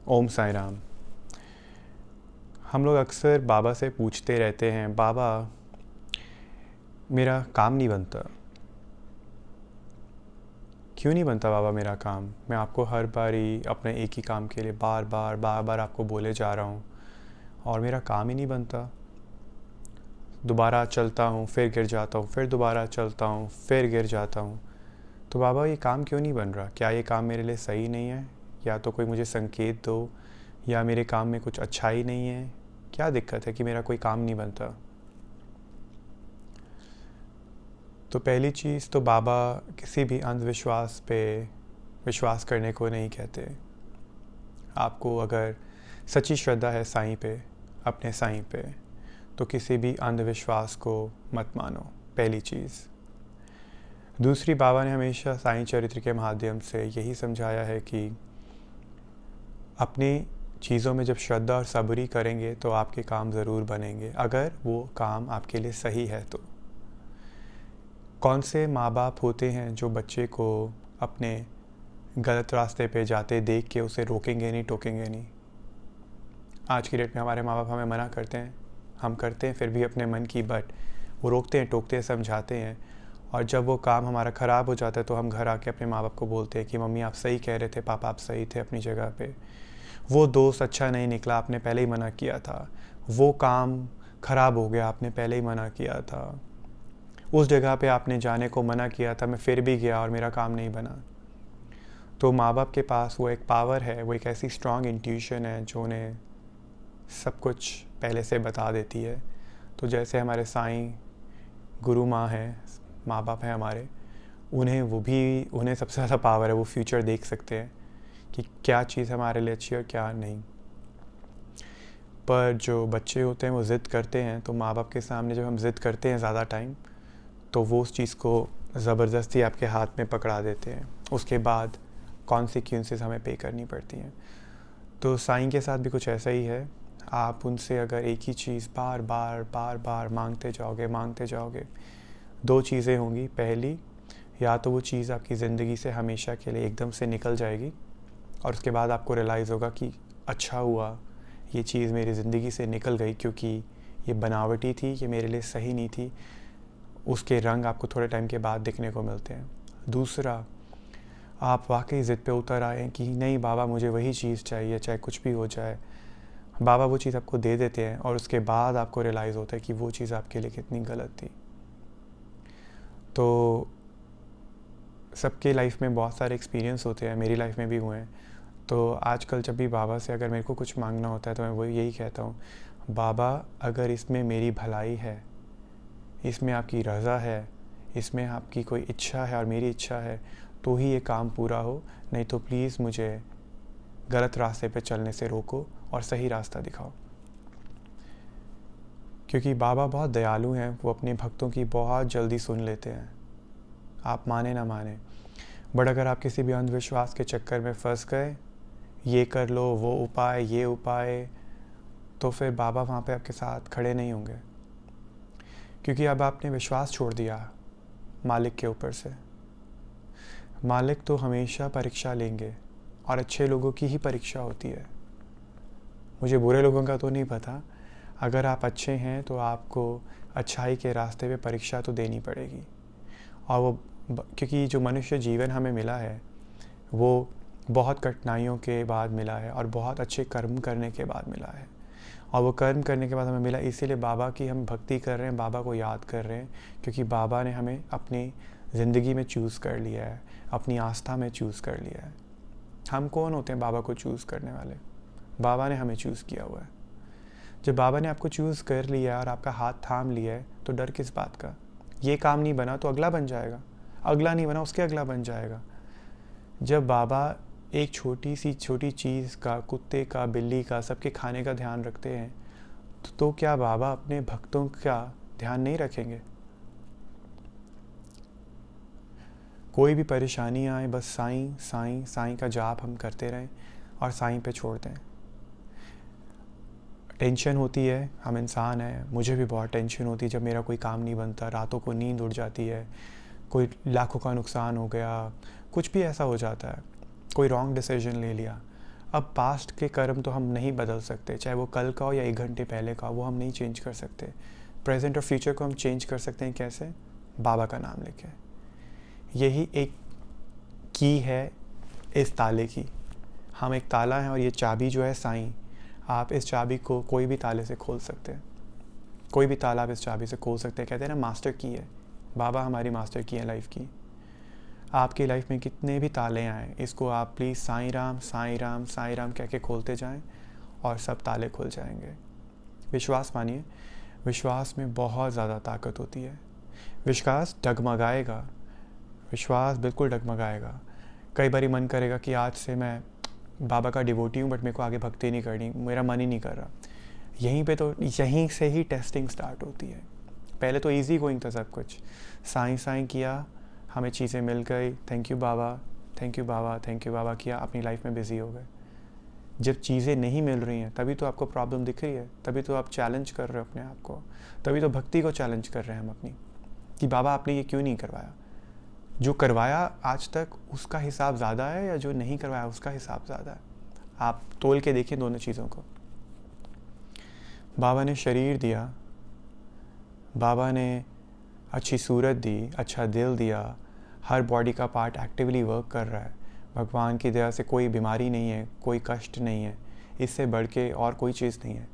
ओम साई राम। हम लोग अक्सर बाबा से पूछते रहते हैं, बाबा मेरा काम नहीं बनता। क्यों नहीं बनता बाबा मेरा काम? मैं आपको हर बारी अपने एक ही काम के लिए बार बार आपको बोले जा रहा हूँ और मेरा काम ही नहीं बनता। दोबारा चलता हूँ फिर गिर जाता हूँ, फिर दोबारा चलता हूँ फिर गिर जाता हूँ। तो बाबा ये काम क्यों नहीं बन रहा? क्या ये काम मेरे लिए सही नहीं है? या तो कोई मुझे संकेत दो, या मेरे काम में कुछ अच्छाई नहीं है। क्या दिक्कत है कि मेरा कोई काम नहीं बनता? तो पहली चीज़ तो बाबा किसी भी अंधविश्वास पे विश्वास करने को नहीं कहते। आपको अगर सच्ची श्रद्धा है साईं पे, अपने साईं पे, तो किसी भी अंधविश्वास को मत मानो, पहली चीज़। दूसरी, बाबा ने हमेशा साईं चरित्र के माध्यम से यही समझाया है कि अपनी चीज़ों में जब श्रद्धा और सबूरी करेंगे तो आपके काम ज़रूर बनेंगे, अगर वो काम आपके लिए सही है तो। कौन से माँ बाप होते हैं जो बच्चे को अपने गलत रास्ते पे जाते देख के उसे रोकेंगे नहीं, टोकेंगे नहीं? आज की डेट में हमारे माँ बाप हमें मना करते हैं, हम करते हैं फिर भी अपने मन की, बट वो रोकते हैं, टोकते हैं, समझाते हैं। और जब वो काम हमारा ख़राब हो जाता है तो हम घर आके अपने माँ बाप को बोलते हैं कि मम्मी आप सही कह रहे थे, पापा आप सही थे अपनी जगह पे, वो दोस्त अच्छा नहीं निकला, आपने पहले ही मना किया था, वो काम ख़राब हो गया, आपने पहले ही मना किया था, उस जगह पे आपने जाने को मना किया था, मैं फिर भी गया और मेरा काम नहीं बना। तो माँ बाप के पास वो एक पावर है, वो एक ऐसी स्ट्रॉन्ग इंट्यूशन है जो उन्हें सब कुछ पहले से बता देती है। तो जैसे हमारे साईं गुरु माँ हैं, माँ बाप हैं हमारे, उन्हें सबसे ज़्यादा पावर है, वो फ्यूचर देख सकते हैं कि क्या चीज़ हमारे लिए अच्छी है और क्या नहीं। पर जो बच्चे होते हैं वो ज़िद करते हैं, तो माँ बाप के सामने जब हम ज़िद करते हैं ज़्यादा टाइम, तो वो उस चीज़ को ज़बरदस्ती आपके हाथ में पकड़ा देते हैं। उसके बाद कॉन्सिक्वेंसेस हमें पे करनी पड़ती हैं। तो साईं के साथ भी कुछ ऐसा ही है। आप उनसे अगर एक ही चीज़ बार बार मांगते जाओगे, दो चीज़ें होंगी। पहली, या तो वो चीज़ आपकी ज़िंदगी से हमेशा के लिए एकदम से निकल जाएगी और उसके बाद आपको रियलाइज़ होगा कि अच्छा हुआ ये चीज़ मेरी ज़िंदगी से निकल गई, क्योंकि ये बनावटी थी, ये मेरे लिए सही नहीं थी। उसके रंग आपको थोड़े टाइम के बाद दिखने को मिलते हैं। दूसरा, आप वाकई ज़िद पे उतर आए कि नहीं बाबा मुझे वही चीज़ चाहिए, चाहे कुछ भी हो जाए। बाबा वो चीज़ आपको दे देते हैं और उसके बाद आपको रियलाइज़ होता है कि वो चीज़ आपके लिए कितनी गलत थी। तो सबके लाइफ में बहुत सारे एक्सपीरियंस होते हैं, मेरी लाइफ में भी हुए हैं। तो आजकल जब भी बाबा से अगर मेरे को कुछ मांगना होता है तो मैं वो यही कहता हूँ, बाबा अगर इसमें मेरी भलाई है, इसमें आपकी रज़ा है, इसमें आपकी कोई इच्छा है और मेरी इच्छा है, तो ही ये काम पूरा हो, नहीं तो प्लीज़ मुझे गलत रास्ते पे चलने से रोको और सही रास्ता दिखाओ। क्योंकि बाबा बहुत दयालु हैं, वो अपने भक्तों की बहुत जल्दी सुन लेते हैं, आप माने ना माने। बट अगर आप किसी भी अंधविश्वास के चक्कर में फंस गए, ये कर लो, वो उपाय, ये उपाय, तो फिर बाबा वहाँ पे आपके साथ खड़े नहीं होंगे। क्योंकि अब आपने विश्वास छोड़ दिया मालिक के ऊपर से। मालिक तो हमेशा परीक्षा लेंगे और अच्छे लोगों की ही परीक्षा होती है। मुझे बुरे लोगों का तो नहीं पता। अगर आप अच्छे हैं तो आपको अच्छाई के रास्ते पे परीक्षा तो देनी पड़ेगी। और वो क्योंकि जो मनुष्य जीवन हमें मिला है वो बहुत कठिनाइयों के बाद मिला है और बहुत अच्छे कर्म करने के बाद मिला है। और वो कर्म करने के बाद हमें मिला, इसीलिए बाबा की हम भक्ति कर रहे हैं, बाबा को याद कर रहे हैं, क्योंकि बाबा ने हमें अपनी ज़िंदगी में चूज़ कर लिया है, अपनी आस्था में चूज़ कर लिया है। हम कौन होते हैं बाबा को चूज़ करने वाले? बाबा ने हमें चूज़ किया हुआ है। जब बाबा ने आपको चूज़ कर लिया है और आपका हाथ थाम लिया है, तो डर किस बात का? ये काम नहीं बना तो अगला बन जाएगा, अगला नहीं बना उसके अगला बन जाएगा। जब बाबा एक छोटी चीज़ का, कुत्ते का, बिल्ली का, सबके खाने का ध्यान रखते हैं, तो क्या बाबा अपने भक्तों का ध्यान नहीं रखेंगे? कोई भी परेशानी आए, बस साईं साईं साईं का जाप हम करते रहें और साईं पे छोड़ दें। टेंशन होती है, हम इंसान हैं, मुझे भी बहुत टेंशन होती है जब मेरा कोई काम नहीं बनता, रातों को नींद उड़ जाती है, कोई लाखों का नुकसान हो गया, कुछ भी ऐसा हो जाता है, कोई रॉन्ग डिसीजन ले लिया। अब पास्ट के कर्म तो हम नहीं बदल सकते, चाहे वो कल का हो या 1 घंटे पहले का, वो हम नहीं चेंज कर सकते। प्रेजेंट और फ्यूचर को हम चेंज कर सकते हैं कैसे? बाबा का नाम लेके। यही एक की है इस ताले की। हम एक ताला है और ये चाबी जो है साईं, आप इस चाबी को कोई भी ताले से खोल सकते हैं, कोई भी ताला आप इस चाबी से खोल सकते हैं। कहते हैं ना मास्टर की है, बाबा हमारी मास्टर की है लाइफ की। आपकी लाइफ में कितने भी ताले आएँ, इसको आप प्लीज़ साईं राम साईं राम साईं राम कह के खोलते जाएँ और सब ताले खुल जाएंगे। विश्वास मानिए, विश्वास में बहुत ज़्यादा ताकत होती है। विश्वास डगमगाएगा, विश्वास बिल्कुल डगमगाएगा। कई बारी मन करेगा कि आज से मैं बाबा का डिवोटी हूँ, बट मेरे को आगे भक्ति नहीं करनी, मेरा मन ही नहीं कर रहा। यहीं से ही टेस्टिंग स्टार्ट होती है। पहले तो इजी गोइंग था सब कुछ, साईं साईं किया, हमें चीज़ें मिल गई, थैंक यू बाबा थैंक यू बाबा थैंक यू बाबा किया, अपनी लाइफ में बिज़ी हो गए। जब चीज़ें नहीं मिल रही हैं तभी तो आपको प्रॉब्लम दिख रही है, तभी तो आप चैलेंज कर रहे हो अपने आप को, तभी तो भक्ति को चैलेंज कर रहे हैं हम अपनी, कि बाबा आपने ये क्यों नहीं करवाया। जो करवाया आज तक उसका हिसाब ज़्यादा है या जो नहीं करवाया उसका हिसाब ज़्यादा है? आप तोल के देखिए दोनों चीज़ों को। बाबा ने शरीर दिया, बाबा ने अच्छी सूरत दी, अच्छा दिल दिया, हर बॉडी का पार्ट एक्टिवली वर्क कर रहा है। भगवान की दया से कोई बीमारी नहीं है, कोई कष्ट नहीं है, इससे बढ़ के और कोई चीज़ नहीं है।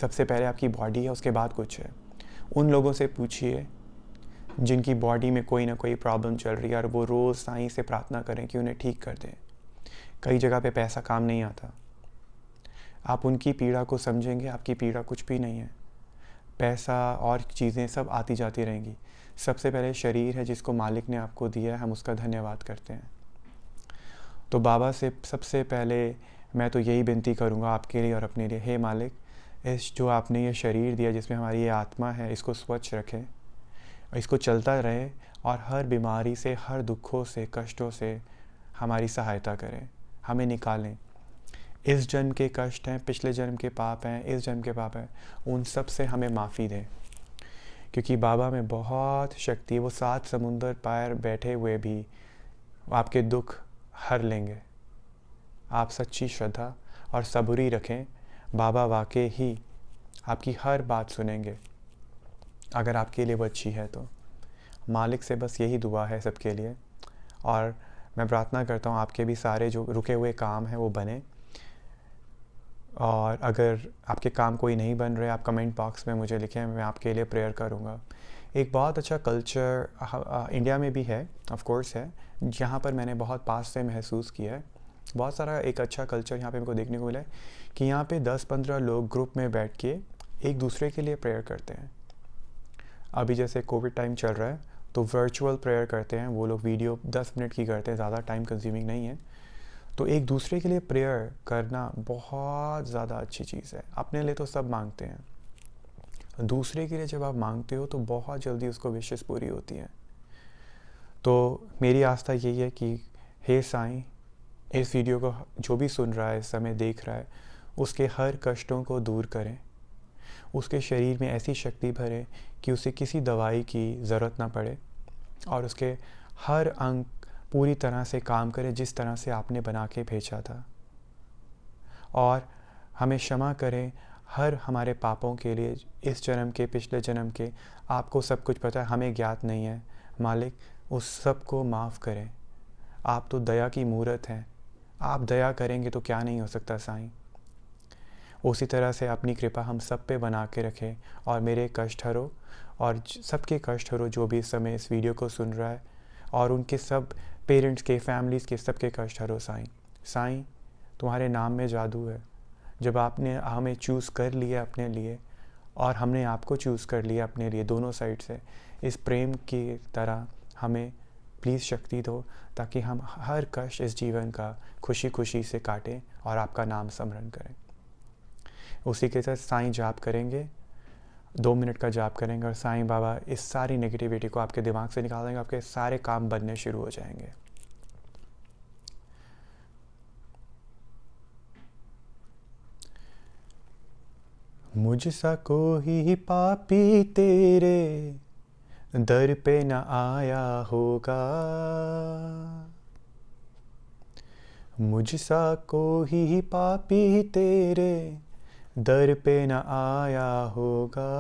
सबसे पहले आपकी बॉडी है, उसके बाद कुछ है। उन लोगों से पूछिए जिनकी बॉडी में कोई ना कोई प्रॉब्लम चल रही है और वो रोज़ साईं से प्रार्थना करें कि उन्हें ठीक कर दें। कई जगह पे पैसा काम नहीं आता, आप उनकी पीड़ा को समझेंगे, आपकी पीड़ा कुछ भी नहीं है। पैसा और चीज़ें सब आती जाती रहेंगी। सबसे पहले शरीर है जिसको मालिक ने आपको दिया है, हम उसका धन्यवाद करते हैं। तो बाबा से सबसे पहले मैं तो यही विनती करूँगा आपके लिए और अपने लिए, हे मालिक, इस जो आपने ये शरीर दिया जिसमें हमारी ये आत्मा है, इसको स्वच्छ रखें, इसको चलता रहे और हर बीमारी से, हर दुखों से, कष्टों से हमारी सहायता करें, हमें निकालें। इस जन्म के कष्ट हैं, पिछले जन्म के पाप हैं, इस जन्म के पाप हैं, उन सब से हमें माफ़ी दें, क्योंकि बाबा में बहुत शक्ति है। वो 7 समुंदर पार बैठे हुए भी आपके दुख हर लेंगे। आप सच्ची श्रद्धा और सबूरी रखें, बाबा वाकई ही आपकी हर बात सुनेंगे, अगर आपके लिए वो अच्छी है तो। मालिक से बस यही दुआ है सबके लिए, और मैं प्रार्थना करता हूँ आपके भी सारे जो रुके हुए काम हैं वो बने। और अगर आपके काम कोई नहीं बन रहे, आप कमेंट बॉक्स में मुझे लिखें, मैं आपके लिए प्रेयर करूँगा। एक बहुत अच्छा कल्चर इंडिया में भी है, ऑफ कोर्स है, जहाँ पर मैंने बहुत पास से महसूस किया है। बहुत सारा एक अच्छा कल्चर यहाँ पे मेरे को देखने को मिला है कि यहाँ पे 10-15 लोग ग्रुप में बैठ के एक दूसरे के लिए प्रेयर करते हैं। अभी जैसे कोविड टाइम चल रहा है तो वर्चुअल प्रेयर करते हैं वो लोग, वीडियो 10 मिनट की करते हैं, ज़्यादा टाइम कंज्यूमिंग नहीं है। तो एक दूसरे के लिए प्रेयर करना बहुत ज़्यादा अच्छी चीज़ है। अपने लिए तो सब मांगते हैं, दूसरे के लिए जब आप मांगते हो तो बहुत जल्दी उसको विशेष पूरी होती है। तो मेरी आस्था यही है कि हे साईं, इस वीडियो को जो भी सुन रहा है, इस समय देख रहा है, उसके हर कष्टों को दूर करें, उसके शरीर में ऐसी शक्ति भरें कि उसे किसी दवाई की ज़रूरत ना पड़े, और उसके हर अंग पूरी तरह से काम करे जिस तरह से आपने बना के भेजा था। और हमें क्षमा करें हर हमारे पापों के लिए, इस जन्म के, पिछले जन्म के। आपको सब कुछ पता है, हमें ज्ञात नहीं है। मालिक उस सब को माफ़ करें। आप तो दया की मूरत हैं, आप दया करेंगे तो क्या नहीं हो सकता साईं। उसी तरह से अपनी कृपा हम सब पे बना के रखें, और मेरे कष्ट हरो और सबके कष्ट हरो जो भी इस समय इस वीडियो को सुन रहा है, और उनके सब पेरेंट्स के, फैमिलीज़ के, सबके कष्ट हरो साईं। साईं तुम्हारे नाम में जादू है। जब आपने हमें चूज़ कर लिया अपने लिए और हमने आपको चूज़ कर लिया अपने लिए, दोनों साइड से, इस प्रेम की तरह हमें प्लीज़ शक्ति दो ताकि हम हर कष्ट इस जीवन का खुशी खुशी से काटें और आपका नाम स्मरण करें। उसी के साथ साईं जाप करेंगे, 2 मिनट का जाप करेंगे, और साईं बाबा इस सारी नेगेटिविटी को आपके दिमाग से निकाल देंगे, आपके सारे काम बनने शुरू हो जाएंगे। मुझसा कोई पापी तेरे दर पे न आया होगा, मुझसा कोई पापी तेरे दर पे न आया होगा।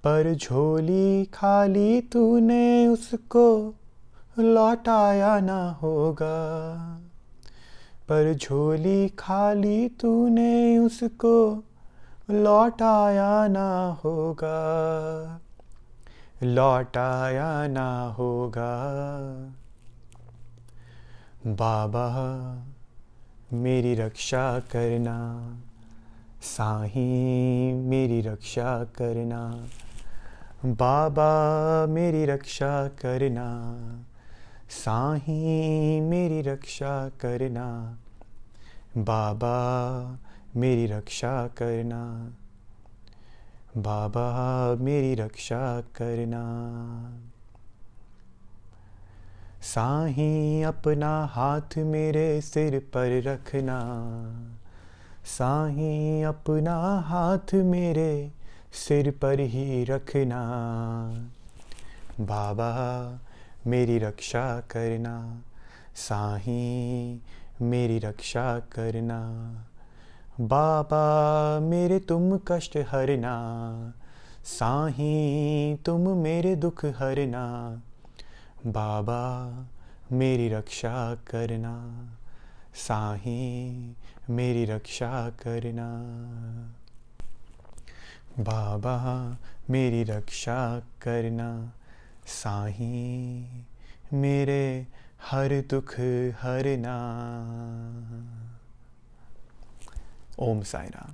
पर झोली खाली तूने उसको लौटाया ना होगा। पर झोली खाली तूने उसको लौटाया ना होगा। लौटाया ना होगा। बाबा मेरी रक्षा करना, साईं मेरी रक्षा करना। बाबा मेरी रक्षा करना, साईं मेरी रक्षा करना। बाबा मेरी रक्षा करना, बाबा मेरी रक्षा करना। साईं अपना हाथ मेरे सिर पर रखना। साईं अपना हाथ मेरे सिर पर ही रखना। बाबा मेरी रक्षा करना, साईं मेरी रक्षा करना। बाबा मेरे तुम कष्ट हरना, साईं तुम मेरे दुख हरना। बाबा मेरी रक्षा करना, साईं मेरी रक्षा करना। बाबा मेरी रक्षा करना, साईं मेरे हर दुख हरना। ओम साईं राम।